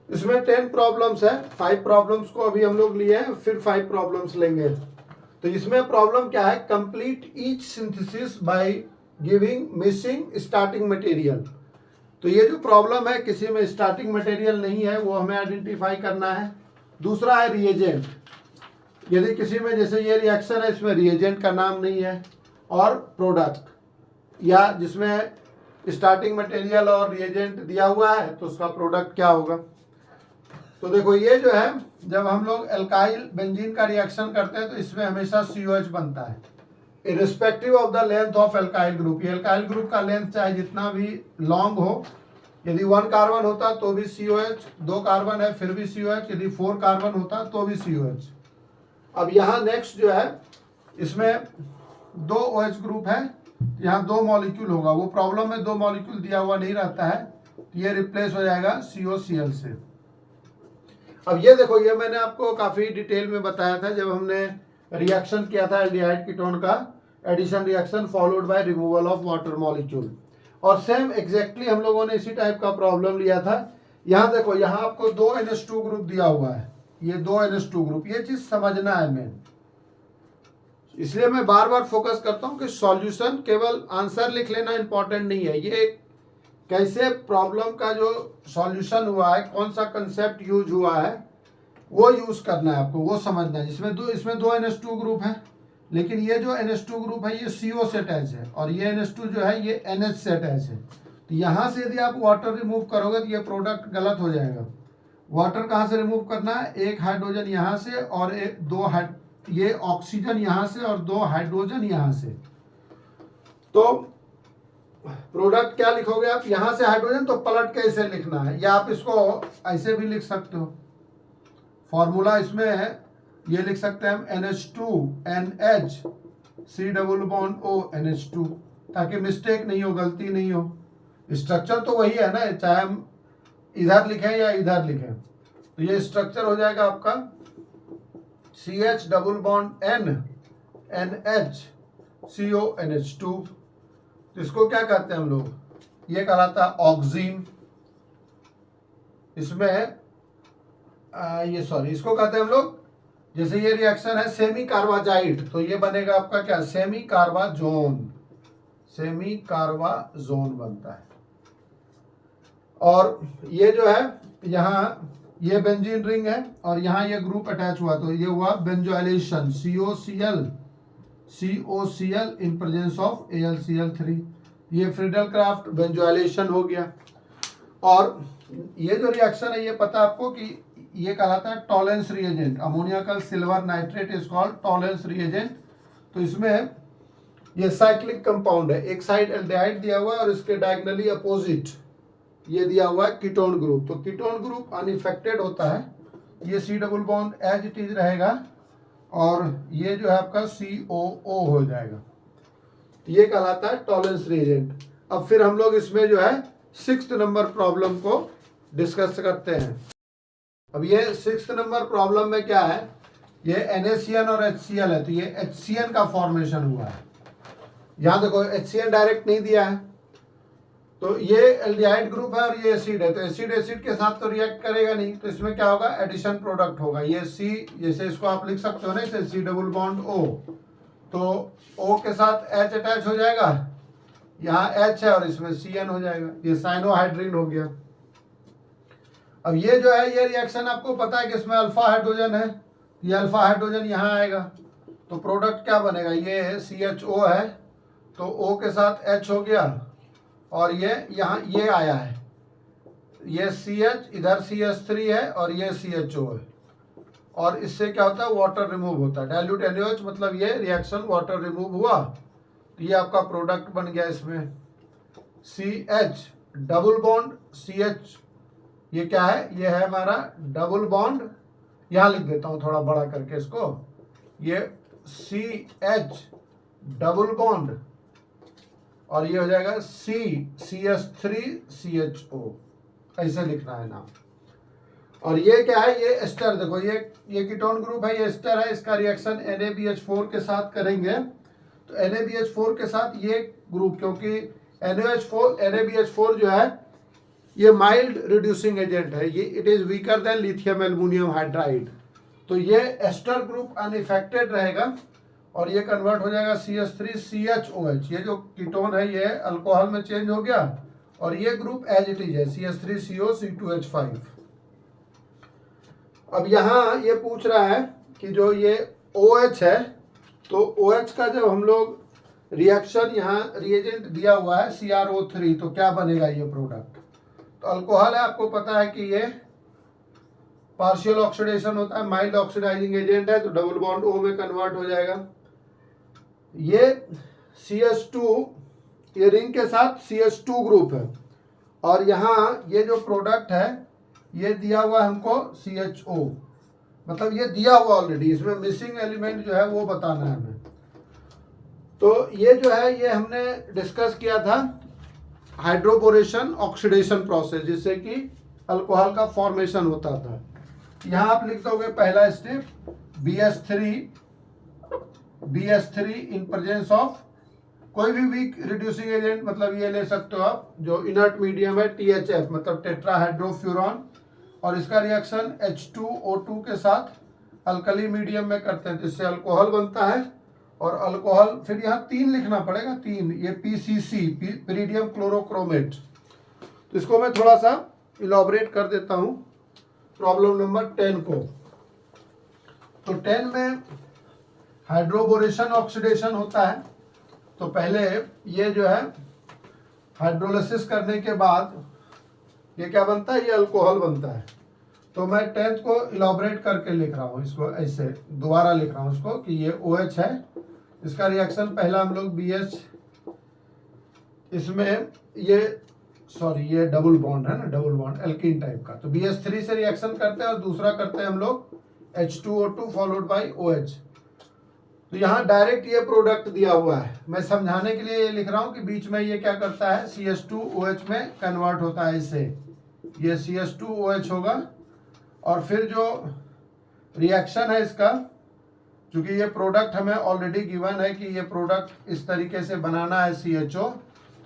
इसमें 10 प्रॉब्लम्स है, 5 प्रॉब्लम्स को अभी हम लोग लिए हैं, फिर 5 प्रॉब्लम्स लेंगे। तो इसमें प्रॉब्लम क्या है, complete each synthesis by giving missing starting material. तो ये जो प्रॉब्लम है, किसी में स्टार्टिंग मटेरियल नहीं है, वो हमें आइडेंटिफाई करना है। दूसरा है रिएजेंट, यदि किसी में जैसे ये रिएक्शन है, इसमें रिएजेंट का नाम नहीं है, और प्रोडक्ट, या जिसमें स्टार्टिंग मटेरियल और रिएजेंट दिया हुआ है तो उसका प्रोडक्ट क्या होगा। तो देखो, ये जो है, जब हम लोग एल्काइल बेंजीन का रिएक्शन करते हैं तो इसमें हमेशा COH बनता है, irrespective of the length of alkyl group. ये एल्काइल ग्रुप का लेंथ चाहे जितना भी लॉन्ग हो, यदि 1 कार्बन होता तो भी COH, 2 कार्बन है फिर भी COH, यदि 4 कार्बन होता तो भी COH। अब यहाँ नेक्स्ट जो है, इसमें 2 OH ग्रुप है, यहाँ 2 मॉलिक्यूल होगा, वो प्रॉब्लम में 2 मॉलिक्यूल दिया हुआ नहीं रहता है, ये रिप्लेस हो जाएगा COCl से। अब ये देखो, ये मैंने आपको काफी डिटेल में बताया था जब हमने रिएक्शन किया था एल्डिहाइड कीटोन का, addition reaction followed by removal of water molecule, और सेम एग्जैक्टली हम लोगों ने इसी टाइप का प्रॉब्लम लिया था। यहाँ देखो, यहाँ आपको 2 NH2 ग्रुप दिया हुआ है, ये 2 NH2 ग्रुप, ये चीज समझना है मेन, इसलिए मैं बार बार फोकस करता हूँ कि सॉल्यूशन केवल आंसर लिख लेना इंपॉर्टेंट नहीं है, ये कैसे प्रॉब्लम का जो सॉल्यूशन हुआ है, कौन सा कंसेप्ट यूज हुआ है, वो यूज करना है आपको, वो समझना है। इसमें 2 NH2 ग्रुप है, लेकिन ये जो NH2 ग्रुप है ये CO से अटैच है, और ये NH2 जो है ये NH से अटैच है। तो यहाँ से यदि आप वाटर रिमूव करोगे तो ये प्रोडक्ट गलत हो जाएगा। वाटर कहाँ से रिमूव करना है, एक हाइड्रोजन यहाँ से और ये ऑक्सीजन यहाँ से और 2 हाइड्रोजन यहाँ से। तो प्रोडक्ट क्या लिखोगे आप, यहाँ से हाइड्रोजन तो पलट के इसे लिखना है, या आप इसको ऐसे भी लिख सकते हो। फॉर्मूला इसमें है, ये लिख सकते हैं हम NH2NH C+O NH2, ताकि मिस्टेक नहीं हो, गलती नहीं हो। स्ट्रक्चर तो वही है ना, चाहे हम इधर लिखें या इधर लिखें, तो ये स्ट्रक्चर हो जाएगा आपका CH+N NH CO NH2। तो इसको क्या कहते हैं हम लोग, ये कहलाता है ऑक्सीन। इसमें इसको कहते हैं हम लोग, जैसे ये रिएक्शन है सेमी कार्बाजाइड, तो ये बनेगा आपका क्या, सेमी कार्बाजोन बनता है। और ये जो है, यहाँ ये बेंजीन रिंग है और यहाँ ये ग्रुप अटैच हुआ, तो ये हुआ benzoylation, COCl in presence of AlCl3, ये फ्रीडल क्राफ्ट बेंजोइलेशन हो गया। और ये जो रिएक्शन है, ये पता आपको कि ये कहलाता है टॉलेंस रिएजेंट, अमोनिया का silver nitrate is called Tollens reagent. तो इसमें ये साइक्लिक कंपाउंड है, एक साइड एल्डिहाइड दिया हुआ है और इसके डायगोनली अपोजिट ये दिया हुआ है कीटोन ग्रुप। तो कीटोन ग्रुप अनइफेक्टेड होता है, ये C एज इट इज रहेगा, और ये जो है आपका COO हो जाएगा, ये कहलाता है टॉलेंस रिएजेंट। अब फिर हम लोग इसमें जो है 6th नंबर प्रॉब्लम को डिस्कस करते हैं। अब ये 6th नंबर प्रॉब्लम में क्या है, ये NaCN और HCl है, तो ये HCN का फॉर्मेशन हुआ है। यहाँ देखो HCN डायरेक्ट नहीं दिया है, तो ये एल्डिहाइड ग्रुप है और ये एसिड है, तो एसिड के साथ तो रिएक्ट करेगा नहीं, तो इसमें क्या होगा, एडिशन प्रोडक्ट होगा। ये C, जैसे इसको आप लिख सकते हो ना, इसे C+O, तो O के साथ H अटैच हो जाएगा, यहाँ H है और इसमें CN हो जाएगा, ये साइनोहाइड्रिन हो गया। अब ये जो है ये रिएक्शन आपको पता है कि इसमें अल्फा हाइड्रोजन है, ये अल्फा हाइड्रोजन यहाँ आएगा तो प्रोडक्ट क्या बनेगा, ये CHO है तो O के साथ H हो गया और ये यहाँ ये आया है, ये CH इधर CH3 है और ये CHO है और इससे क्या होता है वाटर रिमूव होता है, डाइल्यूट NaOH, मतलब ये रिएक्शन वाटर रिमूव हुआ तो ये आपका प्रोडक्ट बन गया। इसमें CH डबल बॉन्ड CH, ये क्या है, ये है हमारा डबल बॉन्ड, यहाँ लिख देता हूँ थोड़ा बड़ा करके इसको, ये CH डबल बॉन्ड और ये हो जाएगा CH3CHO, ऐसे लिखना है नाम। और ये क्या है, ये एस्टर, देखो ये कीटोन ग्रुप है, ये एस्टर है, इसका रिएक्शन NaBH4 के साथ करेंगे तो NaBH4 के साथ ये ग्रुप, क्योंकि NaBH4 जो है ये माइल्ड रिड्यूसिंग एजेंट है, ये it is weaker then lithium aluminium hydride, तो ये एस्टर ग्रुप अनइफेक्टेड रहेगा और ये कन्वर्ट हो जाएगा CH3CHOH, ये जो कीटोन है ये अल्कोहल में चेंज हो गया और ये ग्रुप एज इट इज है CH3CO C2H5। अब यहाँ ये पूछ रहा है कि जो ये OH है तो OH का जब हम लोग रिएक्शन यहाँ रिएजेंट दिया हुआ है CrO3 तो क्या बनेगा ये प्रोडक्ट, तो अल्कोहल है, आपको पता है कि ये पार्शियल ऑक्सीडेशन होता है, माइल्ड ऑक्सीडाइजिंग एजेंट है तो डबल बॉन्ड O में कन्वर्ट हो जाएगा। ये CH2 ये रिंग के साथ CH2 ग्रुप है और यहाँ ये जो प्रोडक्ट है ये दिया हुआ हमको CHO, मतलब ये दिया हुआ ऑलरेडी, इसमें मिसिंग एलिमेंट जो है वो बताना है हमें। तो ये जो है ये हमने डिस्कस किया था हाइड्रोबोरेशन ऑक्सीडेशन प्रोसेस, जिससे कि अल्कोहल का फॉर्मेशन होता था। यहाँ आप लिख दोगे पहला step BH3 in presence of कोई भी वीक रिड्यूसिंग एजेंट, मतलब ये ले सकते हो आप जो इनर्ट मीडियम है THF, मतलब टेट्राहाइड्रोफ्यूरॉन, और इसका रिएक्शन H2O2 के साथ अल्कली मीडियम में करते हैं तो इससे अल्कोहल बनता है। और अल्कोहल फिर यहाँ 3 लिखना पड़ेगा, 3, ये PCC पिरीडियम क्लोरोक्रोमेट, तो इसको मैं थोड़ा सा इलॉबरेट कर देता हूँ प्रॉब्लम नंबर 10 को। तो 10 में हाइड्रोबोरेशन ऑक्सीडेशन होता है, तो पहले ये जो है हाइड्रोलिसिस करने के बाद ये क्या बनता है, ये अल्कोहल बनता है। तो मैं 10th को इलॉबरेट करके लिख रहा हूँ, इसको ऐसे दोबारा लिख रहा हूँ इसको कि ये OH है, इसका रिएक्शन पहला हम लोग BH, इसमें ये डबल बॉन्ड है ना, डबल बॉन्ड एल्कीन टाइप का, तो BH3 से रिएक्शन करते हैं और दूसरा करते हैं हम लोग H2O2 फॉलोड बाई OH। तो यहाँ डायरेक्ट ये प्रोडक्ट दिया हुआ है, मैं समझाने के लिए ये लिख रहा हूँ कि बीच में ये क्या करता है CH2OH में कन्वर्ट होता है, इससे ये CH2OH होगा और फिर जो रिएक्शन है इसका, चूंकि ये प्रोडक्ट हमें ऑलरेडी गिवन है कि ये प्रोडक्ट इस तरीके से बनाना है CHO,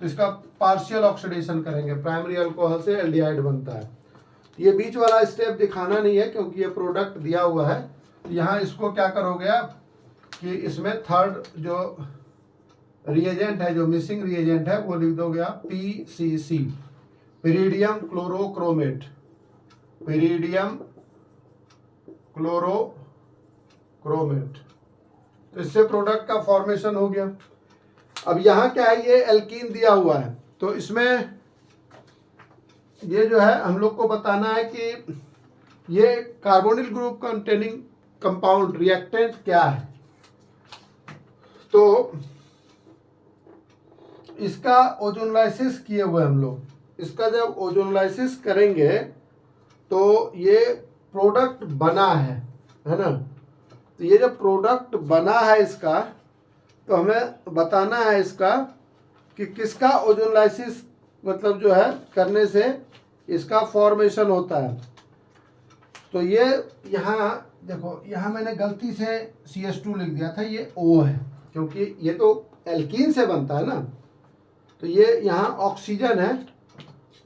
तो इसका पार्शियल ऑक्सीडेशन करेंगे, प्राइमरी अल्कोहल से एल्डिहाइड बनता है। ये बीच वाला स्टेप दिखाना नहीं है क्योंकि ये प्रोडक्ट दिया हुआ है, तो यहाँ इसको क्या करोगे आप कि इसमें थर्ड जो रिएजेंट है, जो मिसिंग रिएजेंट है, वो लिख दोगे आप PCC पिरीडियम क्लोरोक्रोमेट, पिरीडियम क्लोरोक्रोमेट, तो इससे प्रोडक्ट का फॉर्मेशन हो गया। अब यहाँ क्या है, ये एल्कीन दिया हुआ है, तो इसमें ये जो है हम लोग को बताना है कि ये carbonyl group containing compound reactant क्या है। तो इसका ओजोनलाइसिस किए हुए हम लोग, इसका जब ओजोनलाइसिस करेंगे तो ये प्रोडक्ट बना है ना, तो ये जब प्रोडक्ट बना है इसका, तो हमें बताना है इसका कि किसका ओजोनलाइसिस मतलब जो है करने से इसका फॉर्मेशन होता है। तो ये यहाँ देखो, यहाँ मैंने गलती से CH2 लिख दिया था, ये O है क्योंकि ये तो एल्कीन से बनता है ना, तो ये यहाँ ऑक्सीजन है।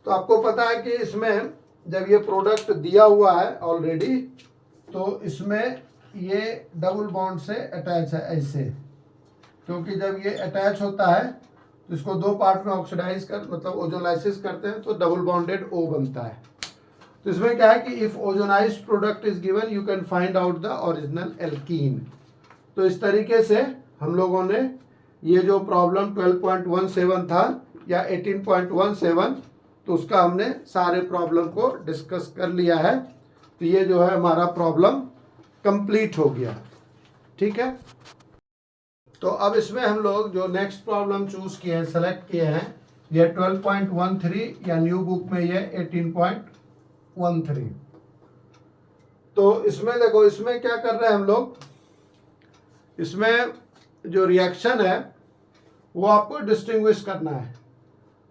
तो आपको पता है कि इसमें जब ये प्रोडक्ट दिया हुआ है ऑलरेडी, तो इसमें ये डबल बॉन्ड से अटैच है ऐसे, क्योंकि जब ये अटैच होता है तो इसको 2 पार्ट में ऑक्सीडाइज कर मतलब ओजोनलाइसिस करते हैं तो डबल बॉन्डेड O बनता है। तो इसमें क्या है कि if ozonised product is given you can find out the original alkene. तो इस तरीके से हम लोगों ने ये जो प्रॉब्लम 12.17 था या 18.17, तो उसका हमने सारे प्रॉब्लम को डिस्कस कर लिया है। तो ये जो है हमारा प्रॉब्लम कंप्लीट हो गया। ठीक है, तो अब इसमें हम लोग जो नेक्स्ट प्रॉब्लम चूज किए हैं, सेलेक्ट किए हैं, ये 12.13 या न्यू बुक में ये 18.13। तो इसमें देखो, इसमें क्या कर रहे हैं हम लोग, इसमें जो रिएक्शन है वो आपको डिस्टिंग्विश करना है।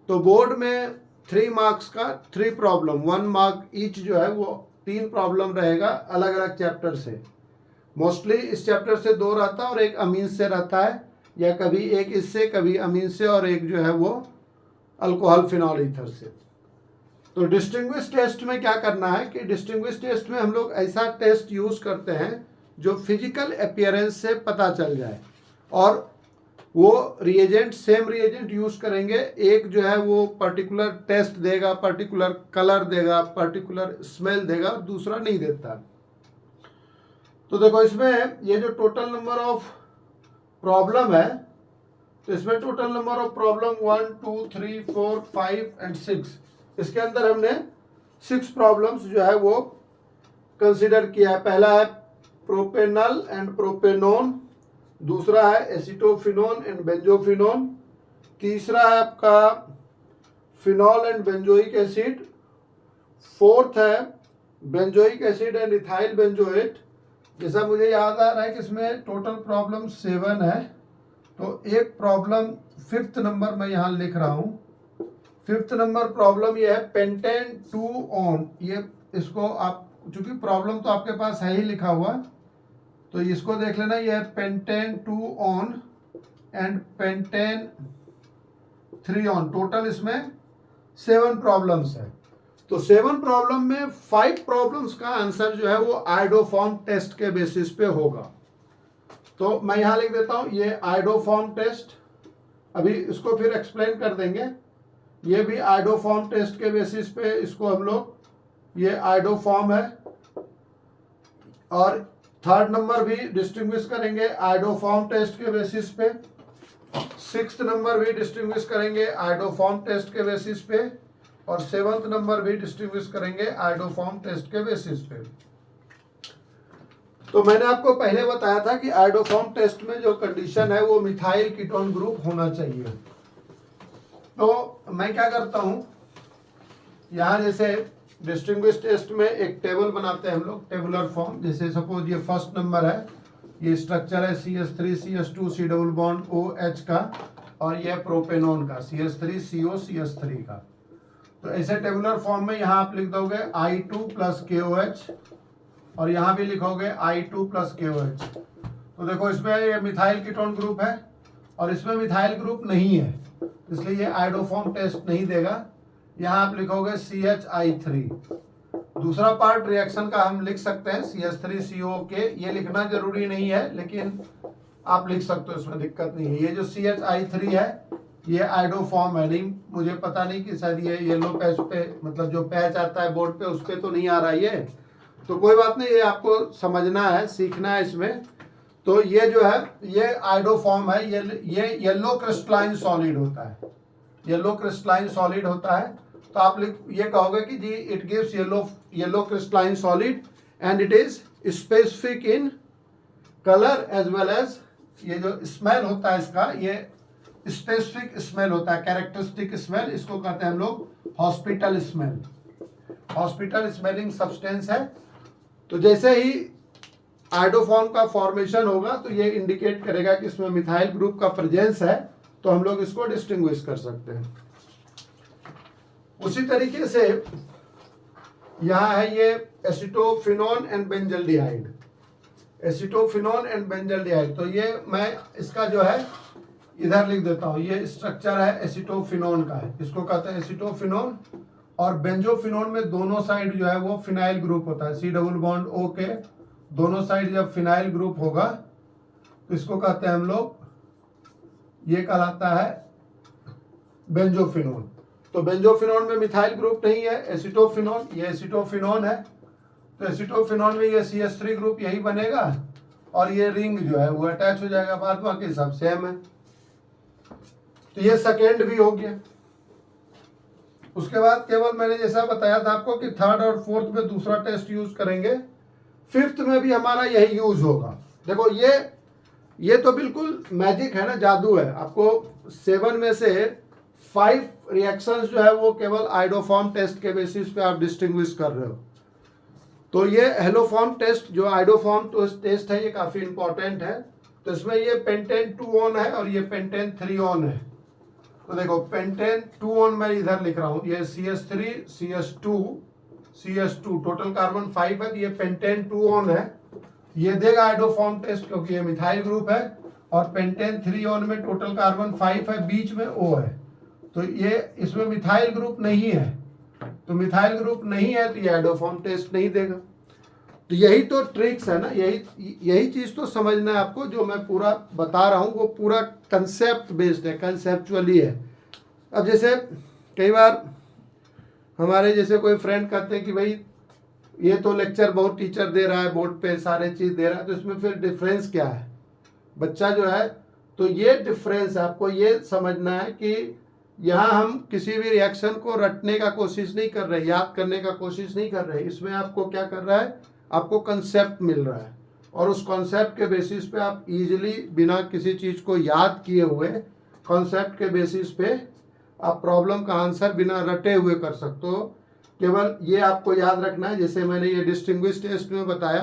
तो बोर्ड में 3 मार्क्स का 3 प्रॉब्लम, 1 मार्क ईच जो है वो 3 प्रॉब्लम रहेगा अलग अलग चैप्टर से। मोस्टली इस चैप्टर से 2 रहता है और एक अमीन से रहता है, या कभी एक इससे, कभी अमीन से, और एक जो है वो अल्कोहल फिनॉल ईथर से। तो डिस्टिंग्विश टेस्ट में क्या करना है कि डिस्टिंग्विश टेस्ट में हम लोग ऐसा टेस्ट यूज करते हैं जो फिजिकल अपीयरेंस से पता चल जाए, और वो रिएजेंट सेम रिएजेंट यूज करेंगे। एक जो है वो पर्टिकुलर टेस्ट देगा, पर्टिकुलर कलर देगा, पर्टिकुलर स्मेल देगा, और दूसरा नहीं देता। तो देखो इसमें ये जो टोटल नंबर ऑफ प्रॉब्लम है, तो इसमें total number of problem 1 2 3 4 5 and 6, इसके अंदर हमने 6 प्रॉब्लम्स जो है वो कंसिडर किया है। पहला है प्रोपेनल एंड प्रोपेनोन, दूसरा है एसिटोफिनोन एंड बेंजोफिनोन, तीसरा है आपका phenol and benzoic acid, fourth है benzoic acid and ethyl benzoate. जैसा मुझे याद आ रहा है कि इसमें टोटल प्रॉब्लम 7 है, तो एक प्रॉब्लम 5th नंबर मैं यहाँ लिख रहा हूँ। 5th नंबर प्रॉब्लम ये है पेंटेन 2 ऑन। ये इसको आप, चूंकि प्रॉब्लम तो आपके पास है ही लिखा हुआ, तो इसको देख लेना। ये है pentane 2 on and pentane 3 on. Total इसमें 7 प्रॉब्लम्स है। तो 7 प्रॉब्लम में 5 प्रॉब्लम्स का आंसर जो है वो आयोडोफॉर्म टेस्ट के बेसिस पे होगा। तो मैं यहां लिख देता हूं ये आयोडोफॉर्म टेस्ट, अभी इसको फिर एक्सप्लेन कर देंगे। ये भी आयोडोफॉर्म टेस्ट के बेसिस पे इसको हम लोग, ये आयोडोफॉर्म है। और 3rd नंबर भी डिस्टिंग्विश करेंगे आयोडोफॉर्म टेस्ट के बेसिस पे। 6th नंबर भी डिस्टिंग्विश करेंगे आयोडोफॉर्म टेस्ट के बेसिस पे, और 7th नंबर भी डिस्टिंग्विश करेंगे आयोडोफॉर्म टेस्ट के बेसिस पे। तो मैंने आपको पहले बताया था कि आयोडोफॉर्म टेस्ट में जो कंडीशन है वो मिथाइल कीटोन ग्रुप होना चाहिए। तो मैं क्या करता हूं, यहां जैसे डिस्टिंग्विश टेस्ट में एक टेबल बनाते हैं हम लोग, टेबुलर फॉर्म। जैसे सपोज ये 1st नंबर है, ये स्ट्रक्चर है CH3 CH2 C double bond OH का, और ये प्रोपेनोन का CH3 CO CH3 का। तो ऐसे टेबुलर फॉर्म में यहाँ आप लिख दोगे I2 प्लस KOH, और यहाँ भी लिखोगे I2 प्लस KOH। तो देखो इसमें ये मिथाइल कीटोन ग्रुप है और इसमें मिथाइल ग्रुप नहीं है, इसलिए ये आयोडोफॉर्म टेस्ट नहीं देगा। यहाँ आप लिखोगे CHI3। दूसरा पार्ट रिएक्शन का हम लिख सकते हैं CH3COK, ये लिखना जरूरी नहीं है लेकिन आप लिख सकते हो, इसमें दिक्कत नहीं है। ये जो CHI3 है ये आयोडोफॉर्म है, नहीं मुझे पता नहीं कि शायद ये येलो पैच पे, मतलब जो पैच आता है बोर्ड पे उस पे तो नहीं आ रहा ये, तो कोई बात नहीं, ये आपको समझना है, सीखना है इसमें। तो ये जो है ये आयोडोफॉर्म है, ये येलो क्रिस्टलाइन सॉलिड होता है, येलो क्रिस्टलाइन सॉलिड होता है। तो आप ये कहोगे कि जी it gives yellow crystalline solid and it is specific in colour as well as ये जो स्मेल होता है इसका, ये स्पेसिफिक स्मेल होता है, कैरेक्टरिस्टिक स्मेल, इसको कहते हैं हम लोग hospital smell, hospital smelling substance है। तो जैसे ही आयोडोफॉर्म का फॉर्मेशन होगा तो ये इंडिकेट करेगा कि इसमें मिथाइल ग्रुप का प्रेजेंस है, तो हम लोग इसको डिस्टिंग्विश कर सकते हैं। उसी तरीके से यहां है ये acetophenone and benzaldehyde, acetophenone and benzaldehyde. तो ये मैं इसका जो है इधर लिख देता हूं, ये स्ट्रक्चर है एसिटोफिनोन का है, इसको कहते हैं एसिटोफिनोन। और बेंजोफिनोन में दोनों साइड जो है वो फिनाइल ग्रुप होता है, C डबल बॉन्ड O के दोनों साइड जब फिनाइल ग्रुप होगा तो इसको कहते हैं हम लोग, ये कहलाता है बेंजोफिनोन। तो बेंजोफिनोन में मिथाइल ग्रुप नहीं है, एसिटोफिनोन, ये एसिटोफिनोन है, तो एसिटोफिनोन में ये CH3 ग्रुप यही बनेगा और ये रिंग जो है वो अटैच हो जाएगा, बाद बाकी सब सेम है। तो ये सेकेंड भी हो गया। उसके बाद केवल मैंने जैसा बताया था आपको कि थर्ड और फोर्थ में दूसरा टेस्ट यूज करेंगे, फिफ्थ में भी हमारा यही यूज होगा। देखो ये तो बिल्कुल मैजिक है ना, जादू है। आपको 7 में से 5 रिएक्शंस जो है वो केवल आइडोफॉर्म टेस्ट के बेसिस पे आप डिस्टिंग्विश कर रहे हो। तो ये हेलोफॉर्म टेस्ट जो आइडोफॉर्म टेस्ट है ये काफी इंपॉर्टेंट है। तो इसमें ये पेंटेन 2 ऑन है और ये पेंटेन 3 ऑन है। तो देखो पेंटेन 2 ऑन मैं इधर लिख रहा हूं, ये CH3 CH2 टोटल कार्बन 5 है, तो ये पेंटेन 2 ऑन है, ये देगा आइडोफॉर्म टेस्ट क्योंकि ये मिथाइल ग्रुप है। और पेंटेन 3 ऑन में टोटल कार्बन 5 है, बीच में O है, तो ये इसमें मिथाइल ग्रुप नहीं है, तो मिथाइल ग्रुप नहीं है तो ये आइडोफॉर्म टेस्ट नहीं देगा। तो यही तो ट्रिक्स है ना, यही चीज तो समझना है आपको। जो मैं पूरा बता रहा हूँ वो पूरा कंसेप्ट बेस्ड है, कंसेप्चुअली है। अब जैसे कई बार हमारे जैसे कोई फ्रेंड कहते हैं कि भाई ये तो लेक्चर बहुत टीचर दे रहा है, बोर्ड पे सारे चीज दे रहा है, तो इसमें फिर डिफरेंस क्या है बच्चा जो है। तो ये डिफरेंस आपको ये समझना है कि यहाँ हम किसी भी रिएक्शन को रटने का कोशिश नहीं कर रहे, याद करने का कोशिश नहीं कर रहे। इसमें आपको क्या कर रहा है, आपको कंसेप्ट मिल रहा है और उस कॉन्सेप्ट के बेसिस पे आप इजीली बिना किसी चीज को याद किए हुए कॉन्सेप्ट के बेसिस पे आप प्रॉब्लम का आंसर बिना रटे हुए कर सकते हो। केवल ये आपको याद रखना है, जैसे मैंने ये डिस्टिंग्विश टेस्ट में बताया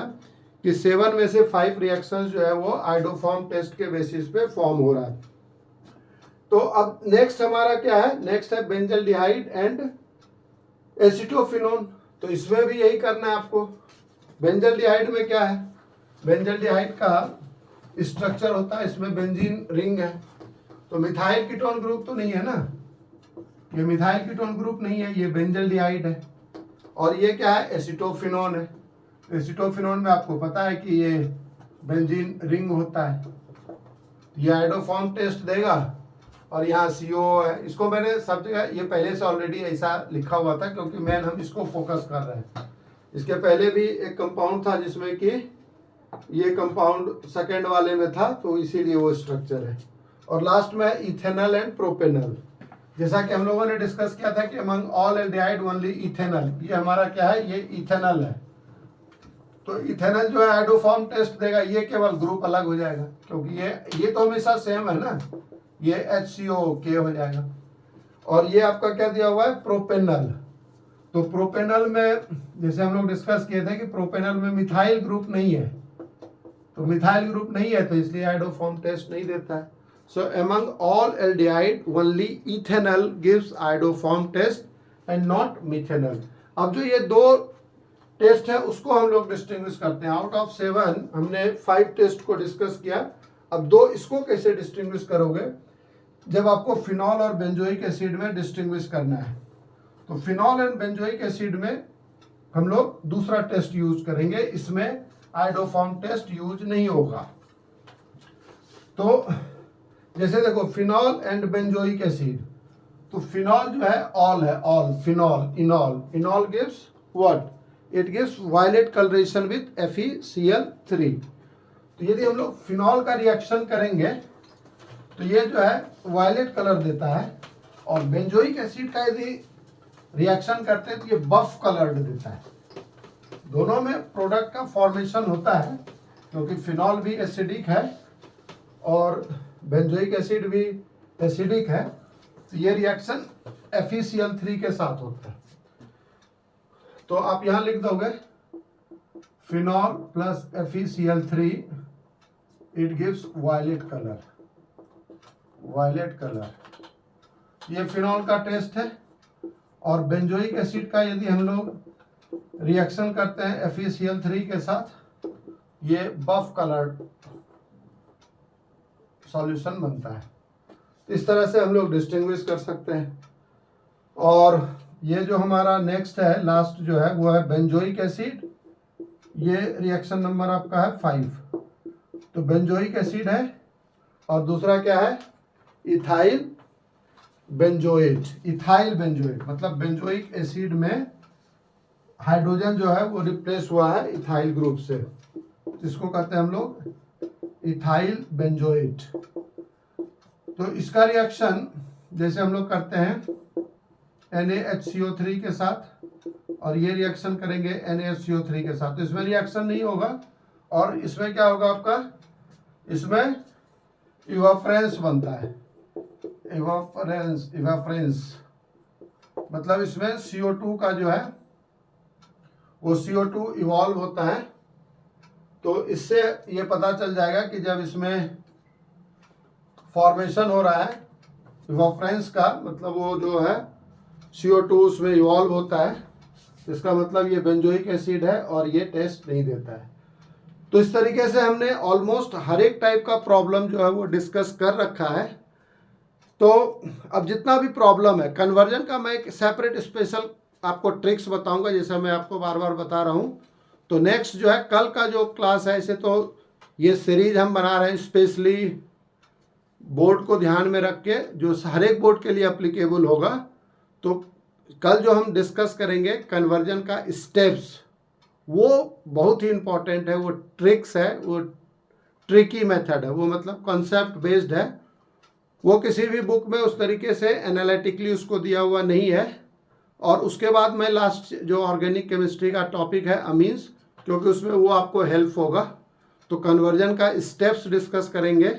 कि 7 में से 5 रिएक्शंस जो है वो आइडोफॉर्म टेस्ट के बेसिस पे फॉर्म हो रहा है। तो अब नेक्स्ट हमारा क्या है, नेक्स्ट है बेंजल्डिहाइड एंड एसिटोफिनोन। तो इसमें भी यही करना है आपको। बेंजल्डिहाइड में क्या है, बेंजल्डिहाइड का स्ट्रक्चर होता है, इसमें बेंजीन रिंग है, तो मिथाइल कीटोन ग्रुप तो नहीं है ना, ये मिथाइल कीटोन ग्रुप नहीं है, ये बेंजल्डिहाइड है। और ये क्या है, एसिटोफिनोन है। एसिटोफिनोन में आपको पता है कि ये बेंजीन रिंग होता है, ये आइडोफॉर्म टेस्ट देगा और यहाँ CO है। इसको मैंने सब जगह ये पहले से ऑलरेडी ऐसा लिखा हुआ था क्योंकि मैन हम इसको फोकस कर रहे हैं। इसके पहले भी एक कंपाउंड था जिसमें कि ये कंपाउंड सेकेंड वाले में था, तो इसीलिए वो स्ट्रक्चर है। और लास्ट में इथेनॉल एंड प्रोपेनॉल, जैसा कि हम लोगों ने डिस्कस किया था कि among all aldehyde only ethanol, ये हमारा क्या है, ये इथेनॉल है। तो इथेनॉल जो है आइडोफॉर्म टेस्ट देगा, ये केवल ग्रुप अलग हो जाएगा क्योंकि ये तो हमेशा सेम है ना, ये HCOK हो जाएगा। और ये आपका क्या दिया हुआ है, प्रोपेनॉल। तो प्रोपेनॉल में जैसे हम लोग डिस्कस किए थे कि प्रोपेनॉल में मिथाइल ग्रुप नहीं है, तो मिथाइल ग्रुप नहीं है तो इसलिए आइडोफॉर्म टेस्ट नहीं देता है। So among all aldehyde only ethanol gives iodoform test and not methanol. अब जो ये 2 टेस्ट है उसको हम लोग डिस्टिंग्विश करते हैं। आउट ऑफ 7 हमने 5 टेस्ट को डिस्कस किया, अब 2 इसको कैसे डिस्टिंग्विश करोगे, जब आपको फिनॉल और बेंजोइक एसिड में डिस्टिंग्विश करना है। तो फिनॉल एंड बेंजोइक एसिड में हम लोग दूसरा टेस्ट यूज करेंगे, इसमें आइडोफॉर्म टेस्ट यूज नहीं होगा। तो जैसे देखो फिनॉल एंड बेंजोइक एसिड, तो फिनॉल जो है ऑल है, all phenol, enol gives what, it gives violet colouration with FeCl3। तो यदि हम लोग फिनॉल का रिएक्शन करेंगे तो ये जो है वायलेट कलर देता है, और बेंजोइक एसिड का यदि रिएक्शन करते हैं तो ये बफ कलर्ड देता है। दोनों में प्रोडक्ट का फॉर्मेशन होता है क्योंकि फिनॉल भी एसिडिक है और बेंजोइक एसिड भी एसिडिक है, तो ये रिएक्शन FeCl3 के साथ होता है। तो आप यहां लिख दोगे phenol plus FeCl3 it gives violet colour, violet colour. ये फिनॉल का टेस्ट है। और बेंजोइक एसिड का यदि हम लोग रिएक्शन करते हैं FeCl3 के साथ, ये बफ कलर्ड सॉल्यूशन बनता है। इस तरह से हम लोग डिस्टिंग्विश कर सकते हैं। और ये जो हमारा नेक्स्ट है, लास्ट जो है वो है बेंजोइक एसिड, ये रिएक्शन नंबर आपका है 5। तो बेंजोइक एसिड है और दूसरा क्या है, इथाइल बेंजोएट, इथाइल बेंजोएट, मतलब बेंजोइक एसिड में हाइड्रोजन जो है वो रिप्लेस हुआ है इथाइल ग्रुप से, इसको कहते हैं हम लोग इथाइल बेंजोएट। तो इसका रिएक्शन जैसे हम लोग करते हैं NaHCO3 के साथ, और ये रिएक्शन करेंगे NaHCO3 के साथ, तो इसमें रिएक्शन नहीं होगा। और इसमें क्या होगा आपका, इसमें इवाफ्रेंस बनता है, इवाफ्रेंस मतलब इसमें CO2 का जो है वो CO2 इवॉल्व होता है। तो इससे ये पता चल जाएगा कि जब इसमें फॉर्मेशन हो रहा है इवाफ्रेंस का, मतलब वो जो है CO2 उसमें इवॉल्व होता है, इसका मतलब ये बेंजोइक एसिड है और ये टेस्ट नहीं देता है। तो इस तरीके से हमने ऑलमोस्ट हर एक टाइप का प्रॉब्लम जो है वो डिस्कस कर रखा है। तो अब जितना भी प्रॉब्लम है कन्वर्जन का, मैं एक सेपरेट स्पेशल आपको ट्रिक्स बताऊंगा, जैसा मैं आपको बार बार बता रहा हूं। तो नेक्स्ट जो है कल का जो क्लास है, इसे तो ये सीरीज हम बना रहे हैं स्पेशली बोर्ड को ध्यान में रख के, जो हर एक बोर्ड के लिए अप्लीकेबल होगा। तो कल जो हम डिस्कस करेंगे कन्वर्जन का स्टेप्स, वो बहुत ही इंपॉर्टेंट है, वो ट्रिक्स है, वो ट्रिकी मेथड है, वो मतलब कॉन्सेप्ट बेस्ड है, वो किसी भी बुक में उस तरीके से एनालिटिकली उसको दिया हुआ नहीं है। और उसके बाद मैं लास्ट जो ऑर्गेनिक केमिस्ट्री का टॉपिक है अमीन्स, क्योंकि उसमें वो आपको हेल्प होगा। तो कन्वर्जन का स्टेप्स डिस्कस करेंगे,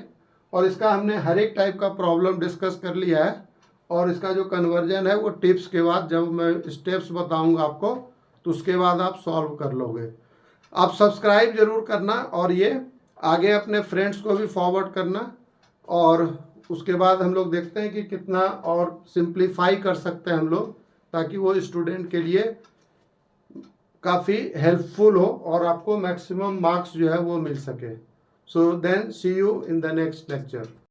और इसका हमने हर एक टाइप का प्रॉब्लम डिस्कस कर लिया है। और इसका जो कन्वर्जन है वो टिप्स के बाद जब मैं स्टेप्स बताऊंगा आपको, तो उसके बाद आप सॉल्व कर लोगे। आप सब्सक्राइब जरूर करना, और ये आगे अपने फ्रेंड्स को भी फॉरवर्ड करना। और उसके बाद हम लोग देखते हैं कि कितना और सिंप्लीफाई कर सकते हैं हम लोग, ताकि वो स्टूडेंट के लिए काफ़ी हेल्पफुल हो और आपको मैक्सिमम मार्क्स जो है वो मिल सके। So then see you in the next lecture.